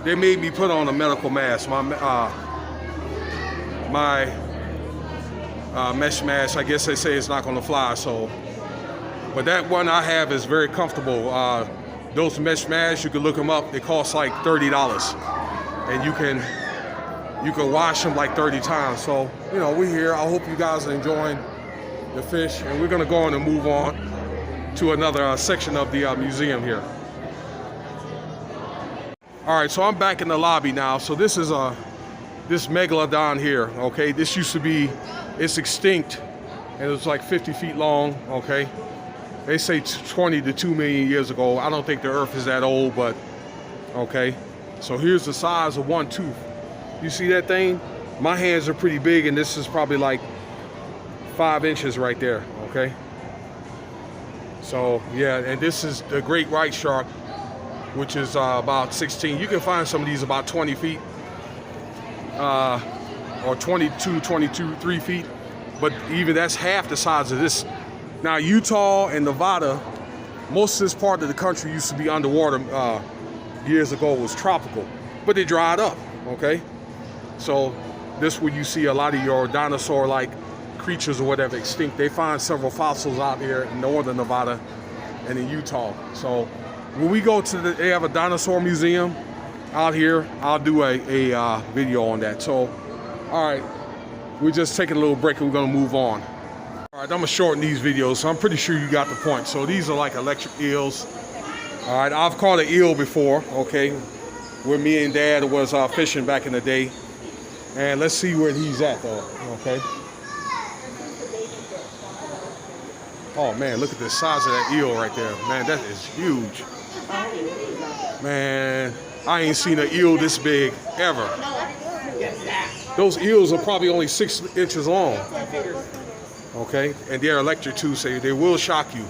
They made me put on a medical mask. My mesh mask, I guess they say it's not gonna fly, so. But that one I have is very comfortable. Those mesh masks, you can look them up. They cost like $30. And you can wash them like 30 times. So, you know, we're here. I hope you guys are enjoying the fish. And we're gonna go on and move on to another section of the museum here. All right, so I'm back in the lobby now. So this is this Megalodon here, okay? This used to be, it's extinct, and it was like 50 feet long, okay? They say 20 to 2 million years ago. I don't think the Earth is that old, but okay. So here's the size of one tooth. You see that thing? My hands are pretty big, and this is probably like 5 inches right there, okay? So yeah, and this is the great white shark, which is about 16. You can find some of these about 20 feet, or 23 feet, but even that's half the size of this. Now Utah and Nevada, most of this part of the country used to be underwater years ago. It was tropical, but they dried up, okay? So this is where you see a lot of your dinosaur-like creatures or whatever extinct. They find several fossils out here in northern Nevada and in Utah. So when we go to they have a dinosaur museum out here, I'll do a video on that. So, all right, we're just taking a little break and we're gonna move on. All right, I'm gonna shorten these videos, so I'm pretty sure you got the point. So these are like electric eels. All right, I've caught an eel before, okay, where me and Dad was fishing back in the day. And let's see where he's at though, okay? Oh man, look at the size of that eel right there. Man, that is huge. Man, I ain't seen an eel this big ever. Those eels are probably only 6 inches long. Okay, and they're electric too, so they will shock you.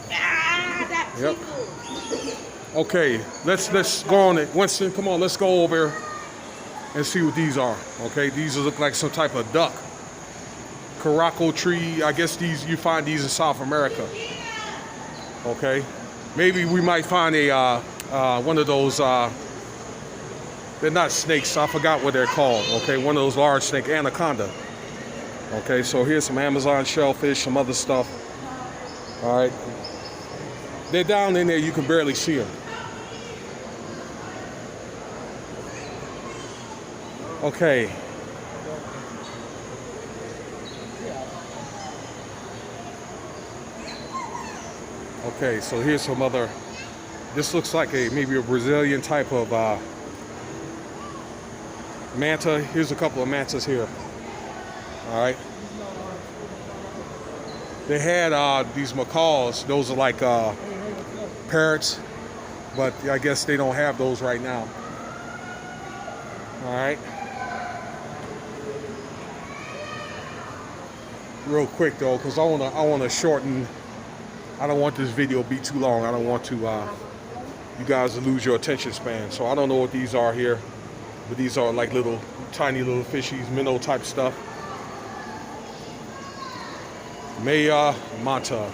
Yep. Okay, let's go on it. Winston, come on, let's go over and see what these are. Okay, these look like some type of duck. Caraco tree, I guess you find these in South America. Okay, maybe we might find a one of those. They're not snakes. I forgot what they're called. Okay, one of those large snake, anaconda. Okay, so here's some Amazon shellfish, some other stuff. All right, they're down in there. You can barely see them. Okay. Okay, so here's some other. This looks like maybe a Brazilian type of manta. Here's a couple of mantas here. All right. They had these macaws. Those are like parrots, but I guess they don't have those right now. All right. Real quick though, because I wanna shorten. I don't want this video to be too long. I don't want to you guys to lose your attention span. So I don't know what these are here, but these are like little tiny little fishies, minnow type stuff. Manta.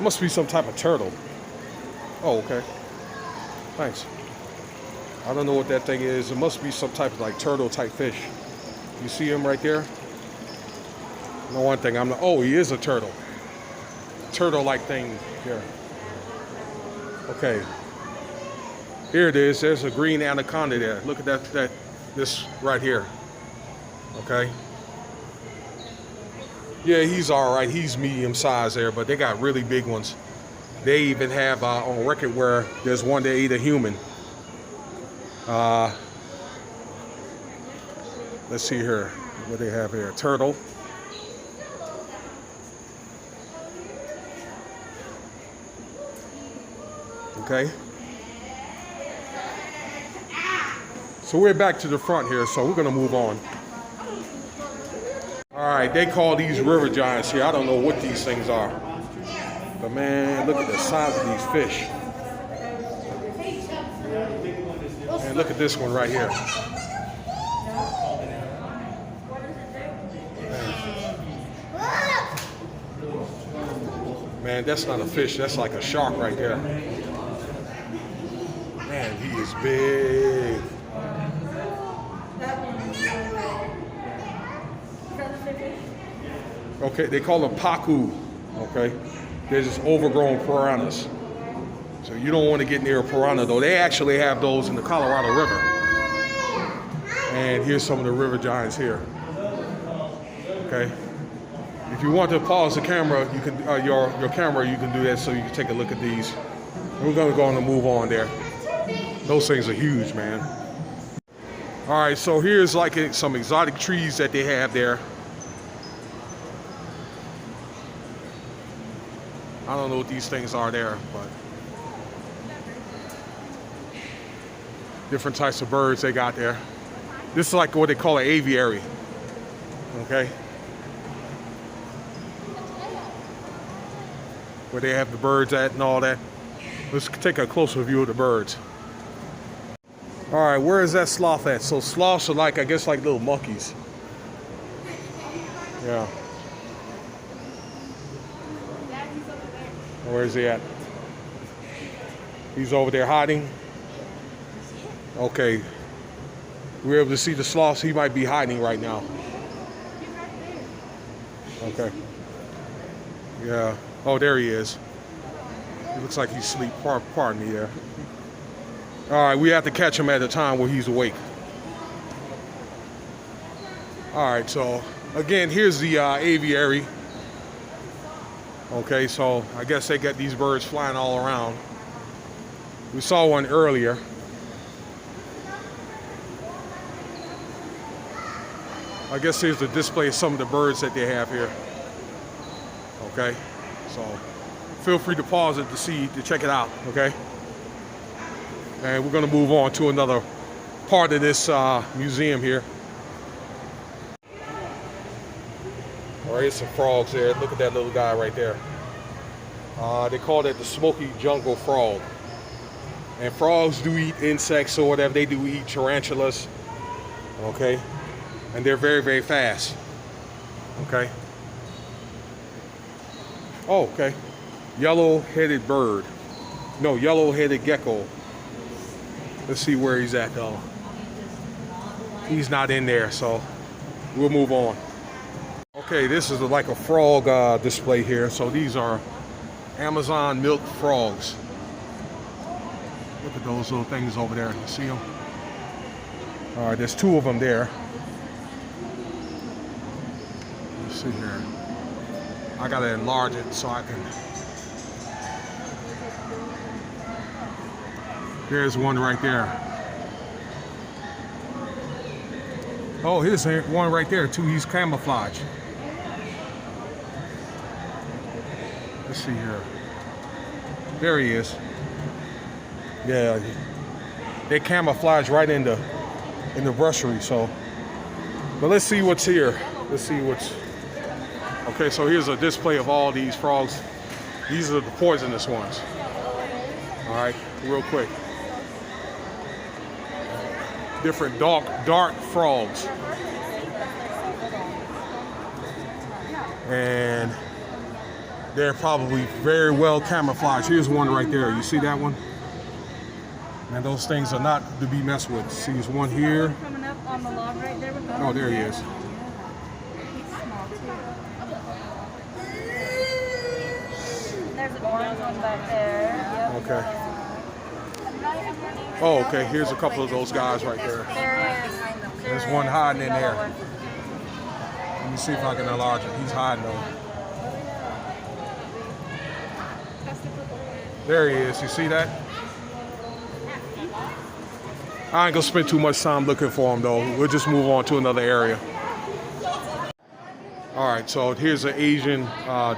Must be some type of turtle. Oh, okay. Thanks. I don't know what that thing is. It must be some type of like turtle type fish. You see him right there? No, one thing I'm not. Oh, he is a turtle. Turtle-like thing here. Okay. Here it is. There's a green anaconda there. Look at this right here. Okay. Yeah, he's all right. He's medium size there, but they got really big ones. They even have on record where there's one that ate a human. Let's see here what they have here. Turtle. Okay. So we're back to the front here, so we're gonna move on. All right, they call these river giants here. I don't know what these things are. But man, look at the size of these fish. And look at this one right here. Man, that's not a fish, that's like a shark right there. Man, he is big. Okay, they call them pacu. Okay, they're just overgrown piranhas. So you don't want to get near a piranha, though. They actually have those in the Colorado River. And here's some of the river giants here. Okay. If you want to pause the camera, you can your camera. You can do that so you can take a look at these. We're gonna go on and move on there. Those things are huge, man. All right, so here's like some exotic trees that they have there. I don't know what these things are there, but different types of birds they got there. This is like what they call an aviary. Okay. Where they have the birds at and all that. Let's take a closer view of the birds. All right, where is that sloth at? So sloths are like, I guess, like little monkeys. Yeah. Where is he at? He's over there hiding. Okay. We're able to see the sloths. He might be hiding right now. Okay. Yeah. Oh, there he is. It looks like he's asleep. Pardon me there. All right, we have to catch him at a time where he's awake. All right, so again, here's the aviary. Okay, so I guess they got these birds flying all around. We saw one earlier. I guess here's the display of some of the birds that they have here. Okay, so feel free to pause it to check it out, okay? And we're gonna move on to another part of this museum here. All right, here's some frogs there. Look at that little guy right there. They call that the Smoky jungle frog. And frogs do eat insects or whatever. They do eat tarantulas, okay? And they're very, very fast, okay? Oh, okay. Yellow-headed bird. No, yellow-headed gecko. Let's see where he's at, though. He's not in there, so we'll move on. Okay, this is like a frog display here. So these are Amazon milk frogs. Look at those little things over there. You see them? All right, there's two of them there. Let's see here. I gotta enlarge it so I can. There's one right there. Oh, here's one right there too. He's camouflage. Let's see here. There he is. Yeah, they camouflage right in the brushery. So, but let's see what's here. Let's see what's. Okay, so here's a display of all these frogs. These are the poisonous ones. All right, real quick. Different dark frogs. And they're probably very well camouflaged. Here's one right there. You see that one? And those things are not to be messed with. See, there's one here. Coming up on the log right there with Oh, there he is. There's an orange one back there. Yep. Okay. Oh, okay. Here's a couple of those guys right there. There is. There's one hiding in there. Let me see if I can enlarge it. He's hiding though. There he is. You see that? I ain't gonna spend too much time looking for him though. We'll just move on to another area. All right, so here's an Asian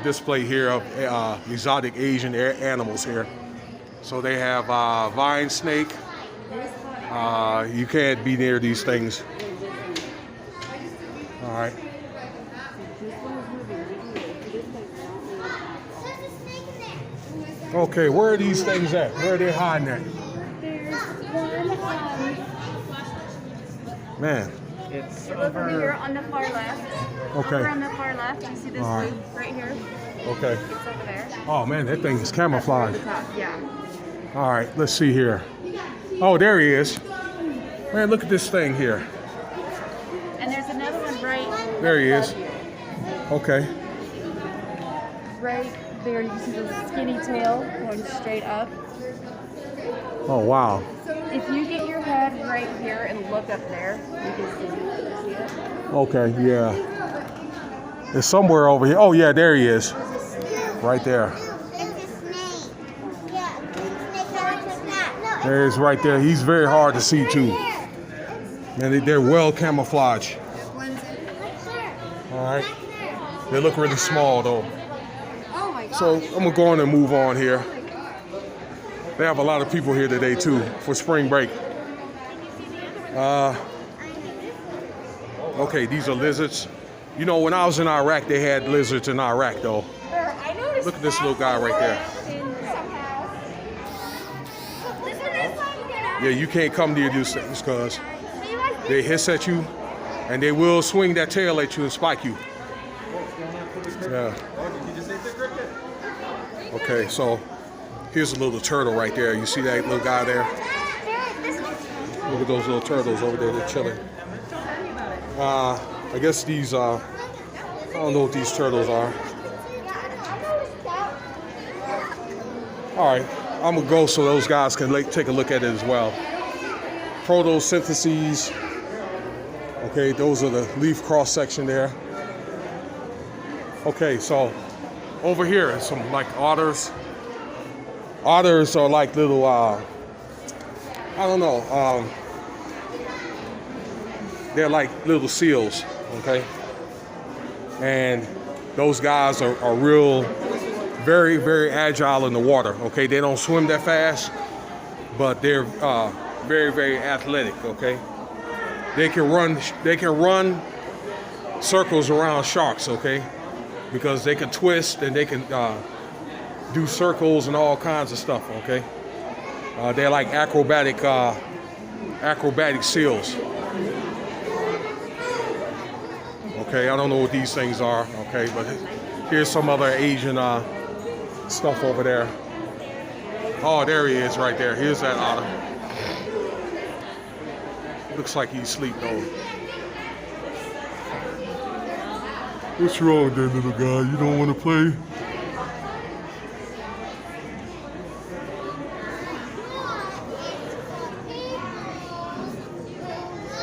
display here of exotic Asian animals here. So they have vine snake. You can't be near these things. All right. Okay, where are these things at? Where are they hiding at? There's one. Man. It's over here on the far left. Okay. Over on the far left. You see this loop right here? Okay. It's over there. Oh man, that thing is camouflaged. Yeah. All right, let's see here. Oh, there he is. Man, look at this thing here. And there's another one right There he is. above you. Okay. right there. You can see the skinny tail going straight up. Oh, wow. If you get your head right here and look up there, you can see it. Okay, yeah. It's somewhere over here. Oh, yeah, there he is. Right there. There he is right there. He's very hard to see, too. And they're well camouflaged. All right. They look really small, though. So I'm going to go on and move on here. They have a lot of people here today, too, for spring break. Okay, these are lizards. You know, when I was in Iraq, they had lizards in Iraq, though. Look at this little guy right there. Yeah, you can't come near these things because they hiss at you and they will swing that tail at you and spike you. Yeah. Okay, so here's a little turtle right there. You see that little guy there? Look at those little turtles over there. They're chilling. I guess these, I don't know what these turtles are. All right, I'm gonna go so those guys can take a look at it as well. Photosyntheses. Okay, those are the leaf cross section there. Okay, so over here, some like otters. Otters are like little, I don't know, they're like little seals, okay? And those guys are real, very, very agile in the water, okay? They don't swim that fast, but they're very, very athletic, okay? They can run circles around sharks, okay? Because they can twist and they can do circles and all kinds of stuff, okay? They're like acrobatic seals. Okay, I don't know what these things are, okay, but here's some other Asian stuff over there. Oh, there he is right there. Here's that otter. Looks like he's asleep though. What's wrong there, little guy? You don't want to play?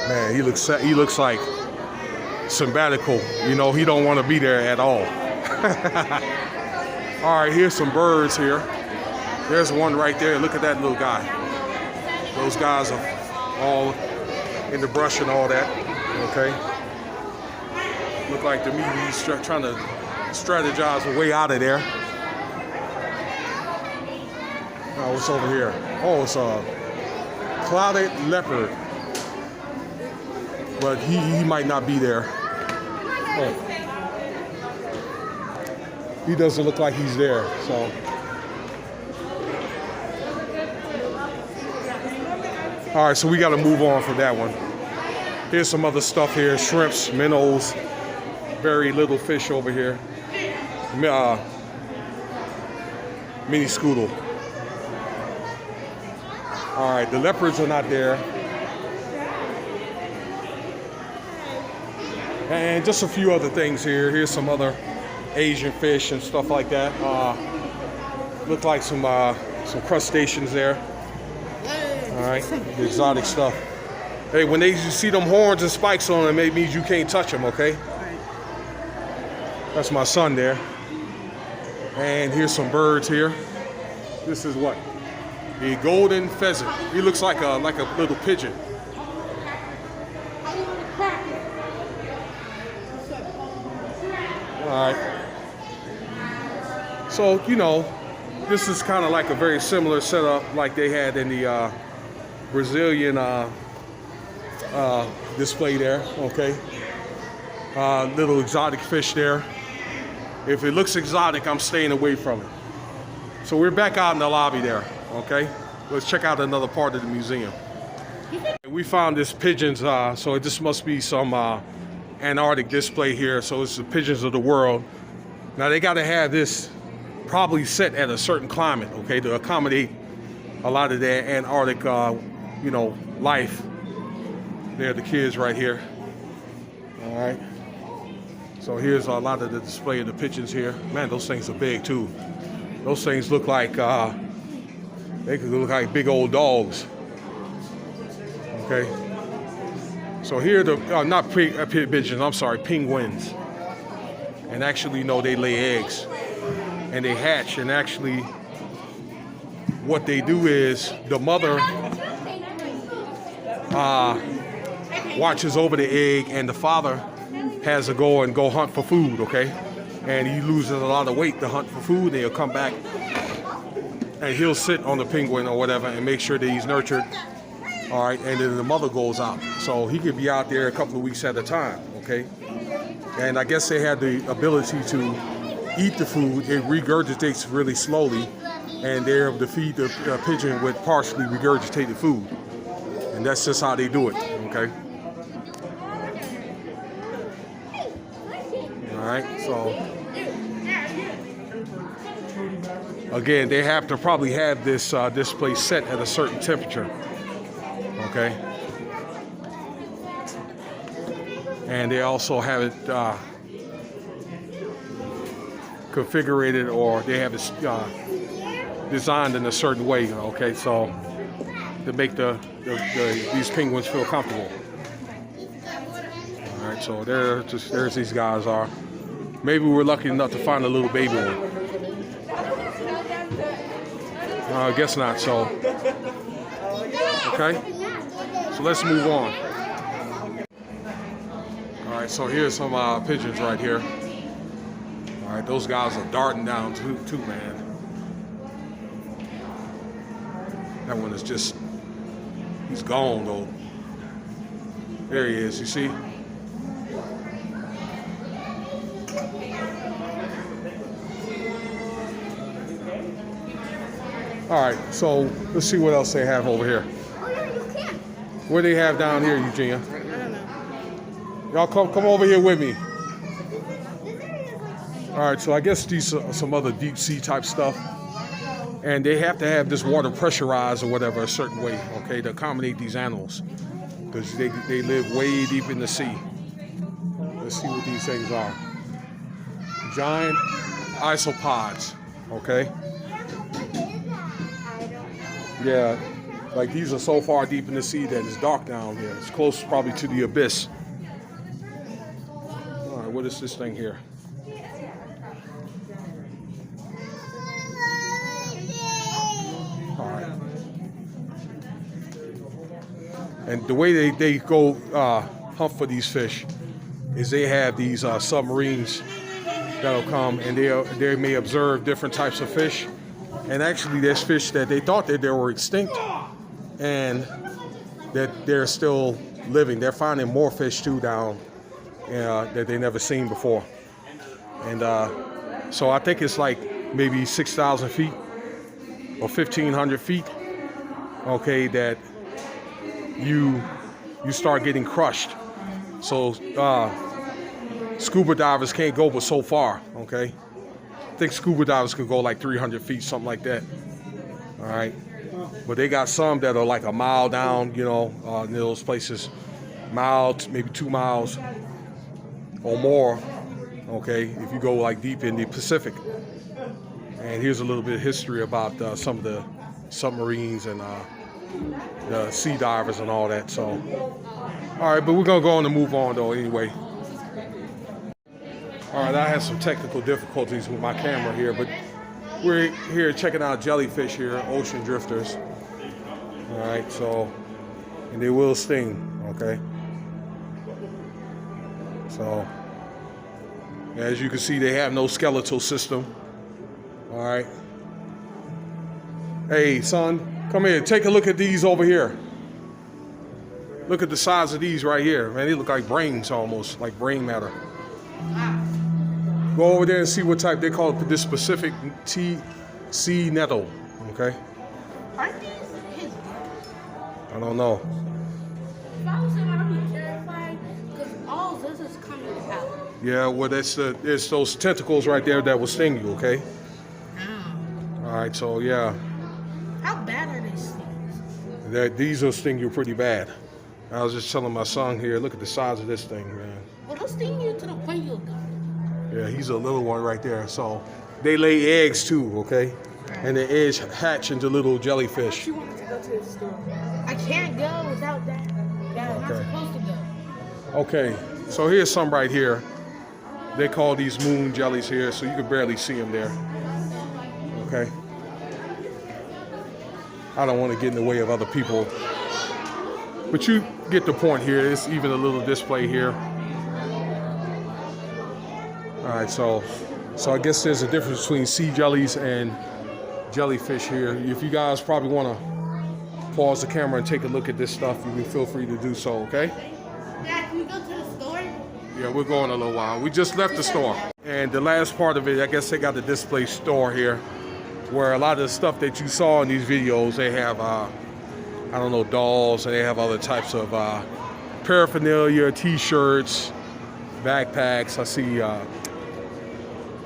Man, he looks like sabbatical. You know, he don't want to be there at all. All right, here's some birds here. There's one right there. Look at that little guy. Those guys are all in the brush and all that. Okay. Look like to me he's trying to strategize a way out of there. Oh, what's over here? Oh, it's a clouded leopard. But he might not be there. Oh. He doesn't look like he's there, so. All right, so we got to move on from that one. Here's some other stuff here: shrimps, minnows, very little fish over here. Mini scoodle. All right, the leopards are not there. And just a few other things here. Here's some other Asian fish and stuff like that. Look like some crustaceans there. All right, the exotic stuff. Hey, when you see them horns and spikes on them, it means you can't touch them, okay? That's my son there. And here's some birds here. This is what? A golden pheasant. He looks like a little pigeon. All right. So, you know, this is kind of like a very similar setup like they had in the Brazilian display there, okay? Little exotic fish there. If it looks exotic, I'm staying away from it. So we're back out in the lobby there, okay? Let's check out another part of the museum. We found this pigeons, so this must be some Antarctic display here. So it's the pigeons of the world. Now they got to have this probably set at a certain climate, okay, to accommodate a lot of their Antarctic, you know, life. There are the kids right here. All right. So here's a lot of the display of the pigeons here. Man, those things are big too. Those things look like they could look like big old dogs. Okay. So here the not pigeons. I'm sorry, penguins. And actually, no, they lay eggs and they hatch. And actually, what they do is the mother watches over the egg, and the father has to go hunt for food. Okay. And he loses a lot of weight to hunt for food. And he'll come back and he'll sit on the penguin or whatever and make sure that he's nurtured. All right, and then the mother goes out. So he could be out there a couple of weeks at a time, okay? And I guess they had the ability to eat the food. It regurgitates really slowly, and they're able to feed the pigeon with partially regurgitated food. And that's just how they do it, okay? All right, so again, they have to probably have this this place set at a certain temperature. Okay, and they also have it configured, or they have it designed in a certain way. Okay, so to make these penguins feel comfortable. All right, so there's these guys are. Maybe we're lucky enough to find a little baby one. I guess not. So okay. So let's move on. All right, so here's some pigeons right here. All right, those guys are darting down too, man. That one is just, he's gone though. There he is, you see? All right, so let's see what else they have over here. What do they have down here, Eugenia? I don't know. Y'all come over here with me. All right, so I guess these are some other deep sea type stuff. And they have to have this water pressurized or whatever a certain way, okay, to accommodate these animals. Because they live way deep in the sea. Let's see what these things are. Giant isopods, okay? Yeah. Like these are so far deep in the sea that it's dark down here. It's close probably to the abyss. All right, what is this thing here? All right. And the way they go hunt for these fish is they have these submarines that'll come, and they may observe different types of fish. And actually there's fish that they thought that they were extinct, and that they're still living. They're finding more fish too down that they never seen before. And so I think it's like maybe 6,000 feet or 1,500 feet, okay, that you start getting crushed. So scuba divers can't go but so far, okay? I think scuba divers could go like 300 feet, something like that. All right. But they got some that are like a mile down, you know, in those places, maybe 2 miles or more, okay, if you go like deep in the Pacific. And here's a little bit of history about some of the submarines and the sea divers and all that. So, all right, but we're gonna go on and move on though anyway. All right, I had some technical difficulties with my camera here, but we're here checking out jellyfish here, ocean drifters. All right, so, and they will sting, okay? So, as you can see, they have no skeletal system. All right. Hey, son, come here. Take a look at these over here. Look at the size of these right here. Man, they look like brains almost, like brain matter. Go over there and see what type they call it, this specific sea nettle, okay? Aren't these his? I don't know. If I was him, I'd be terrified because all this is coming out. Yeah, well, it's those tentacles right there that will sting you, okay? All right, so yeah. How bad are these things? These will sting you pretty bad. I was just telling my son here, look at the size of this thing, man. Well, they'll sting you to the point you'll die. Yeah, he's a little one right there. So they lay eggs too, okay? And the eggs hatch into little jellyfish. She wanted to go to the store. I can't go without that. Yeah, I'm not supposed to go. Okay, so here's some right here. They call these moon jellies here, so you can barely see them there. Okay. I don't want to get in the way of other people, but you get the point here. It's even a little display here. All right, so I guess there's a difference between sea jellies and jellyfish here. If you guys probably want to pause the camera and take a look at this stuff, you can feel free to do so, okay? Dad, can we go to the store? Yeah, we're going a little while. We just left the store. And the last part of it, I guess they got the display store here, where a lot of the stuff that you saw in these videos, they have, I don't know, dolls, and they have other types of paraphernalia, t-shirts, backpacks. I see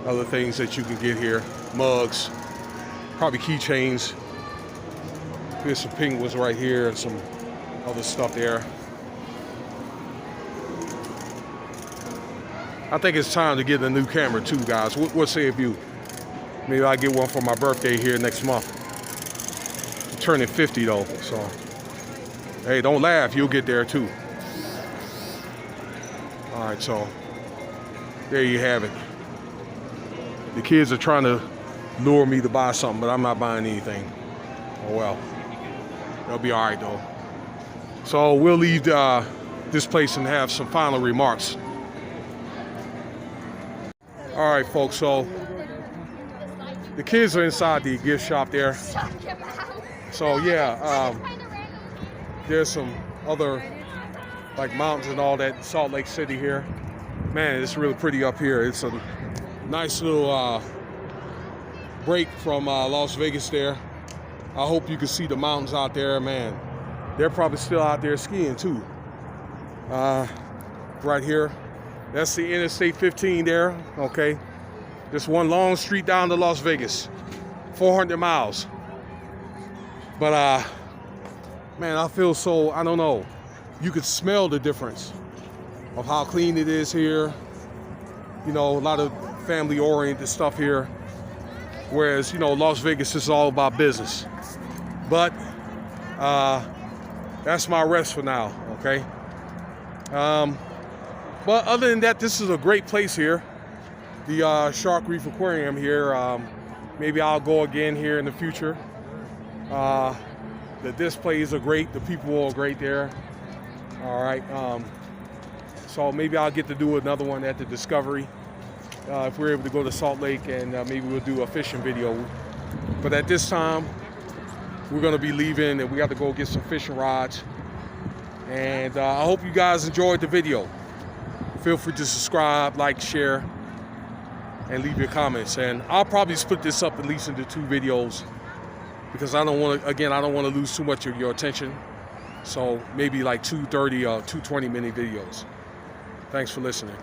other things that you can get here, mugs, probably keychains. There's some penguins right here and some other stuff there. I think it's time to get a new camera too, guys. What say of you? Maybe I'll get one for my birthday here next month. I'm turning 50 though, so. Hey, don't laugh, you'll get there too. All right, so there you have it. The kids are trying to lure me to buy something, but I'm not buying anything. Oh well, they'll be all right though. So we'll leave this place and have some final remarks. All right, folks, so the kids are inside the gift shop there. So yeah, there's some other like mountains and all that in Salt Lake City here. Man, it's really pretty up here. It's a nice little break from Las Vegas there. I hope you can see the mountains out there, man. They're probably still out there skiing too. Right here. That's the Interstate 15 there, okay? Just one long street down to Las Vegas, 400 miles. But, man, I feel so, I don't know. You could smell the difference of how clean it is here. You know, a lot of family-oriented stuff here. Whereas, you know, Las Vegas is all about business. But, that's my rest for now, okay? But other than that, this is a great place here. The Shark Reef Aquarium here. Maybe I'll go again here in the future. The displays are great. The people are great there. All right. So maybe I'll get to do another one at the Discovery. If we're able to go to Salt Lake, and maybe we'll do a fishing video. But at this time, we're gonna be leaving and we got to go get some fishing rods. And I hope you guys enjoyed the video. Feel free to subscribe, like, share, and leave your comments. And I'll probably split this up at least into 2 videos because I don't want to, again, I don't want to lose too much of your attention. So maybe like 2 30 or 2 20-minute videos. Thanks for listening.